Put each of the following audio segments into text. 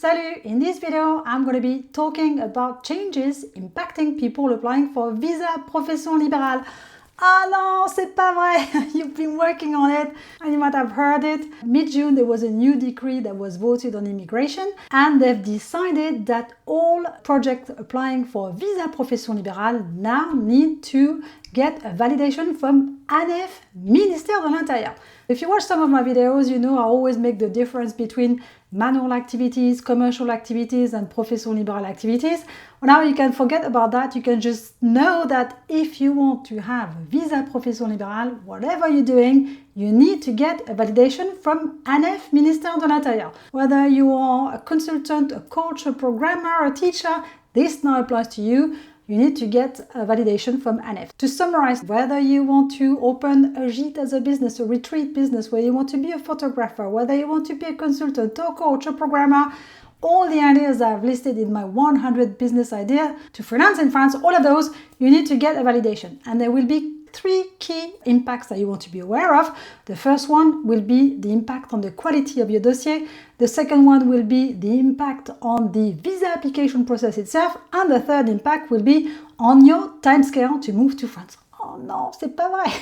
Salut! In this video, I'm going to be talking about changes impacting people applying for Visa Profession Libérale. Ah non, c'est pas vrai! You've been working on it and you might have heard it. Mid-June, there was a new decree that was voted on immigration and they've decided that all projects applying for Visa Profession Libérale now need to get a validation from ANEF Ministère de l'Intérieur. If you watch some of my videos, you know I always make the difference between manual activities, commercial activities, and profession libérale activities. Well, now you can forget about that. You can just know that if you want to have Visa Profession Libérale, whatever you're doing, you need to get a validation from ANEF Ministère de l'Intérieur. Whether you are a consultant, a coach, a programmer, a teacher, this now applies to you. You need to get a validation from ANEF. To summarize, whether you want to open a gîte as a business, a retreat business, whether you want to be a photographer, whether you want to be a consultant, a coach, a programmer, all the ideas I've listed in my 100 business idea to freelance in France, all of those, you need to get a validation. And there will be three key impacts that you want to be aware of. The first one will be the impact on the quality of your dossier. The second one will be the impact on the visa application process itself. And the third impact will be on your timescale to move to France. Oh non, c'est pas vrai!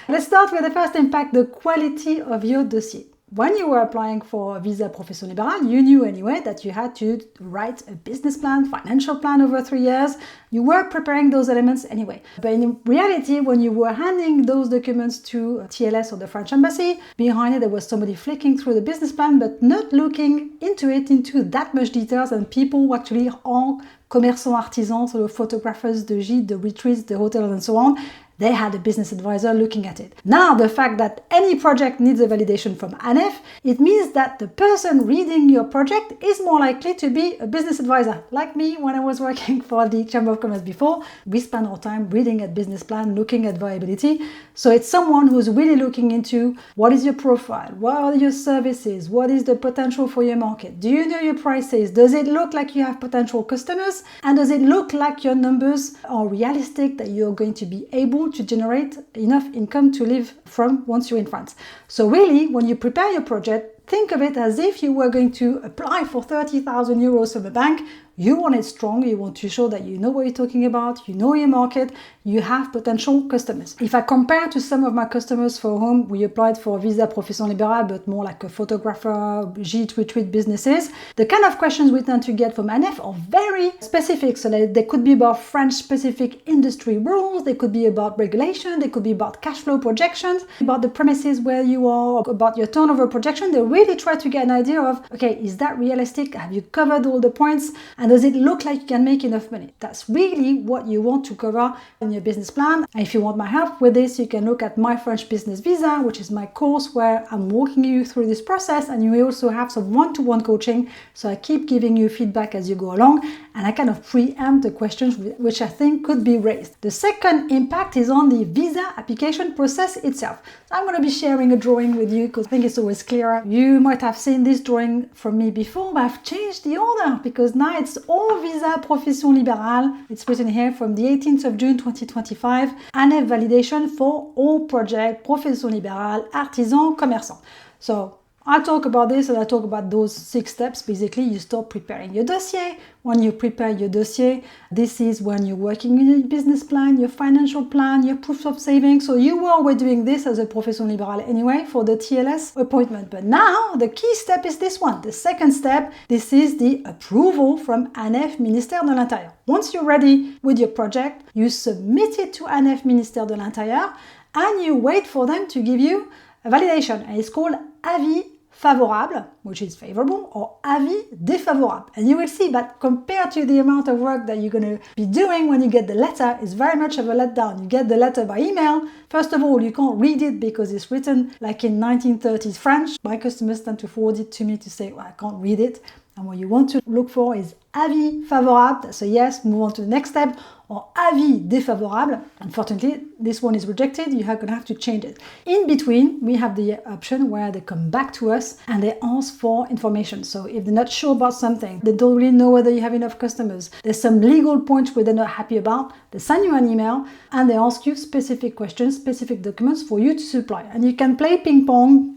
Let's start with the first impact, the quality of your dossier. When you were applying for Visa Profession Libérale, you knew anyway that you had to write a business plan, financial plan over 3 years. You were preparing those elements anyway. But in reality, when you were handing those documents to TLS or the French embassy, behind it there was somebody flicking through the business plan but not looking into that much details, and people who actually are commerçants, artisans, so the photographers, the gîtes, the retreats, the hotels and so on. They had a business advisor looking at it. Now, the fact that any project needs a validation from ANEF, it means that the person reading your project is more likely to be a business advisor. Like me, when I was working for the Chamber of Commerce before, we spent our time reading at business plan, looking at viability. So it's someone who's really looking into what is your profile, what are your services, what is the potential for your market, do you know your prices, does it look like you have potential customers, and does it look like your numbers are realistic, that you're going to be able to generate enough income to live from once you're in France. So really, when you prepare your project, think of it as if you were going to apply for 30,000 euros from a bank. You want it strong, you want to show that you know what you're talking about, you know your market, you have potential customers. If I compare to some of my customers for whom we applied for Visa Profession Libérale, but more like a photographer, gîte, retreat businesses, the kind of questions we tend to get from ANEF are very specific. So they could be about French-specific industry rules, they could be about regulation, they could be about cash flow projections, about the premises where you are, about your turnover projection. They really try to get an idea of, okay, is that realistic? Have you covered all the points? And does it look like you can make enough money? That's really what you want to cover in your business plan. And if you want my help with this, you can look at My French Business Visa, which is my course where I'm walking you through this process, and you will also have some one-to-one coaching. So I keep giving you feedback as you go along, and I kind of preempt the questions which I think could be raised. The second impact is on the visa application process itself. So I'm going to be sharing a drawing with you because I think it's always clearer. You might have seen this drawing from me before, but I've changed the order because now it's all Visa Profession Libérale. It's written here from the 18th of June 2025. ANEF validation for all projects, Profession Libérale, artisan, commerçant. So I talk about this and I talk about those 6 steps. Basically, you start preparing your dossier. When you prepare your dossier, this is when you're working in your business plan, your financial plan, your proof of savings. So you were doing this as a Profession Libérale anyway for the TLS appointment. But now the key step is this one. The second step, this is the approval from ANEF Ministère de l'Intérieur. Once you're ready with your project, you submit it to ANEF Ministère de l'Intérieur and you wait for them to give you a validation. And it's called avis favorable, which is favorable, or avis défavorable. And you will see that compared to the amount of work that you're going to be doing when you get the letter, it's very much of a letdown. You get the letter by email. First of all, you can't read it because it's written like in 1930s French. My customers tend to forward it to me to say, well, I can't read it. And what you want to look for is avis favorable, that's a yes, move on to the next step, or avis défavorable. Unfortunately, this one is rejected, you're going to have to change it. In between, we have the option where they come back to us and they ask for information. So if they're not sure about something, they don't really know whether you have enough customers, there's some legal points where they're not happy about, they send you an email and they ask you specific questions, specific documents for you to supply. And you can play ping pong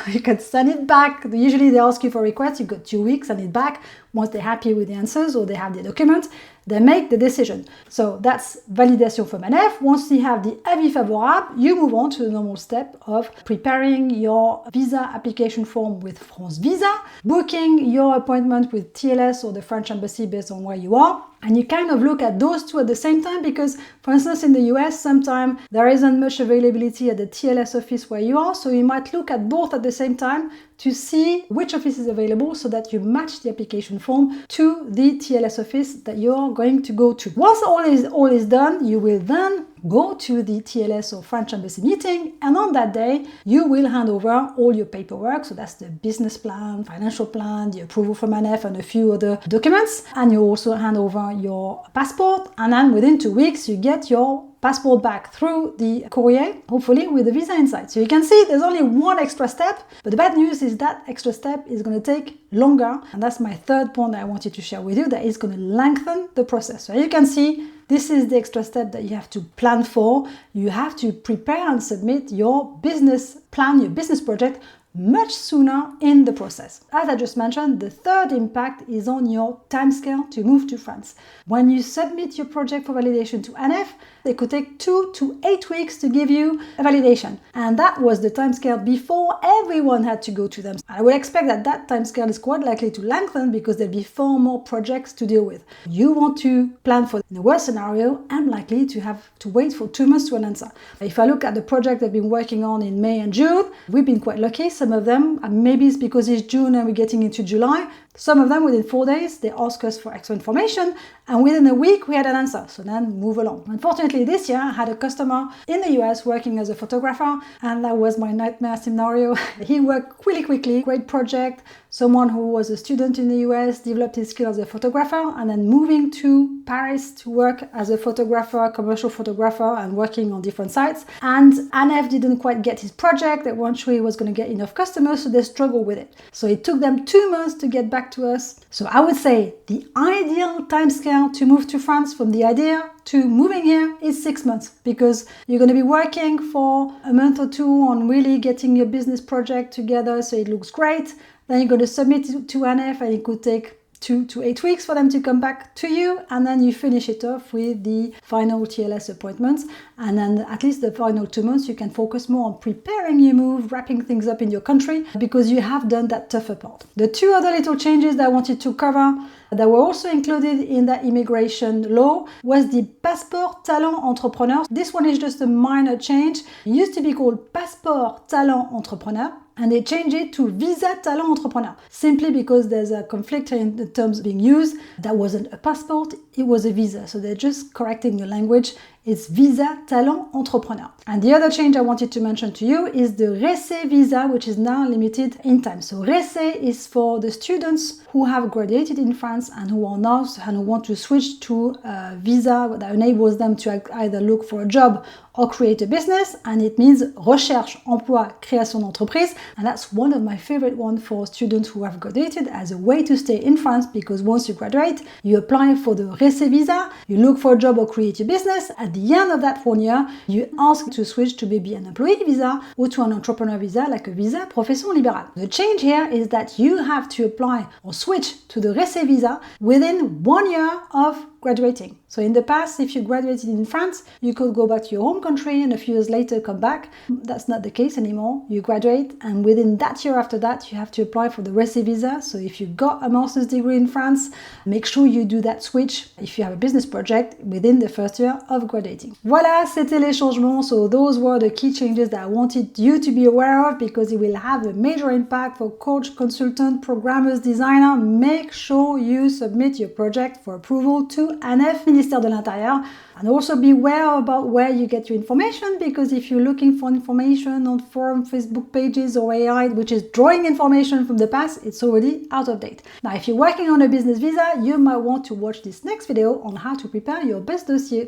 You can send it back. Usually they ask you for a request, you got 2 weeks, send it back. Once they're happy with the answers or they have the document, they make the decision. So that's validation from ANEF. Once you have the avis favorable, you move on to the normal step of preparing your visa application form with France Visa, booking your appointment with TLS or the French embassy based on where you are. And you kind of look at those two at the same time because, for instance, in the US, sometimes there isn't much availability at the TLS office where you are, so you might look at both at the same time to see which office is available so that you match the application form to the TLS office that you're going to go to. Once all is done, you will then go to the TLS or French embassy meeting, and on that day, you will hand over all your paperwork. So that's the business plan, financial plan, the approval from ANEF, and a few other documents. And you also hand over your passport, and then within 2 weeks, you get your passport back through the courier, hopefully with the visa inside. So you can see there's only one extra step, but the bad news is that extra step is going to take longer. And that's my third point that I wanted to share with you, that is going to lengthen the process. So you can see this is the extra step that you have to plan for. You have to prepare and submit your business plan, your business project, much sooner in the process. As I just mentioned, the third impact is on your timescale to move to France. When you submit your project for validation to ANEF, it could take 2 to 8 weeks to give you a validation. And that was the timescale before everyone had to go to them. I would expect that that timescale is quite likely to lengthen because there'll be far more projects to deal with. You want to plan for the worst scenario and likely to have to wait for 2 months to an answer. If I look at the project I've been working on in May and June, we've been quite lucky. Some of them, maybe it's because it's June and we're getting into July, some of them within 4 days, they ask us for extra information, and within a week we had an answer, so then move along. Unfortunately, this year I had a customer in the US working as a photographer, and that was my nightmare scenario. He worked really quickly, great project, someone who was a student in the US, developed his skill as a photographer, and then moving to Paris to work as a photographer, commercial photographer, and working on different sites. And ANEF didn't quite get his project, they weren't sure he was going to get enough customers, so they struggled with it. So it took them 2 months to get back to us. So I would say the ideal timescale to move to France from the idea to moving here is 6 months, because you're going to be working for a month or 2 on really getting your business project together so it looks great. Then you're going to submit it to ANEF, and it could take 2 to 8 weeks for them to come back to you, and then you finish it off with the final TLS appointments, and then at least the final 2 months you can focus more on preparing your move, wrapping things up in your country, because you have done that tougher part. The 2 other little changes that I wanted to cover that were also included in that immigration law was the Passeport Talent Entrepreneur. This one is just a minor change. It used to be called Passeport Talent Entrepreneur, and they changed it to Visa Talent Entrepreneur, simply because there's a conflict in the terms being used. That wasn't a passport, it was a visa. So they're just correcting the language. It's Visa Talent Entrepreneur. And the other change I wanted to mention to you is the RECE Visa, which is now limited in time. So RECE is for the students who have graduated in France and who are now and who want to switch to a visa that enables them to either look for a job or create a business, and it means recherche, emploi, création d'entreprise, and that's one of my favorite ones for students who have graduated as a way to stay in France, because once you graduate, you apply for the RECE Visa, you look for a job or create a business. At the end of that 1 year, you ask to switch to maybe an employee visa or to an entrepreneur visa, like a visa profession libérale. The change here is that you have to apply or switch to the RECE Visa within 1 year of graduating. So in the past, if you graduated in France, you could go back to your home country and a few years later come back. That's not the case anymore. You graduate, and within that year after that, you have to apply for the RECE Visa. So if you got a master's degree in France, make sure you do that switch if you have a business project within the first year of graduating. Voilà, c'était les changements. So those were the key changes that I wanted you to be aware of, because it will have a major impact for coach, consultant, programmers, designer. Make sure you submit your project for approval to ANEF Ministère de l'Intérieur, and also beware about where you get your information, because if you're looking for information on forum, Facebook pages, or AI, which is drawing information from the past, it's already out of date. Now, if you're working on a business visa, you might want to watch this next video on how to prepare your best dossier.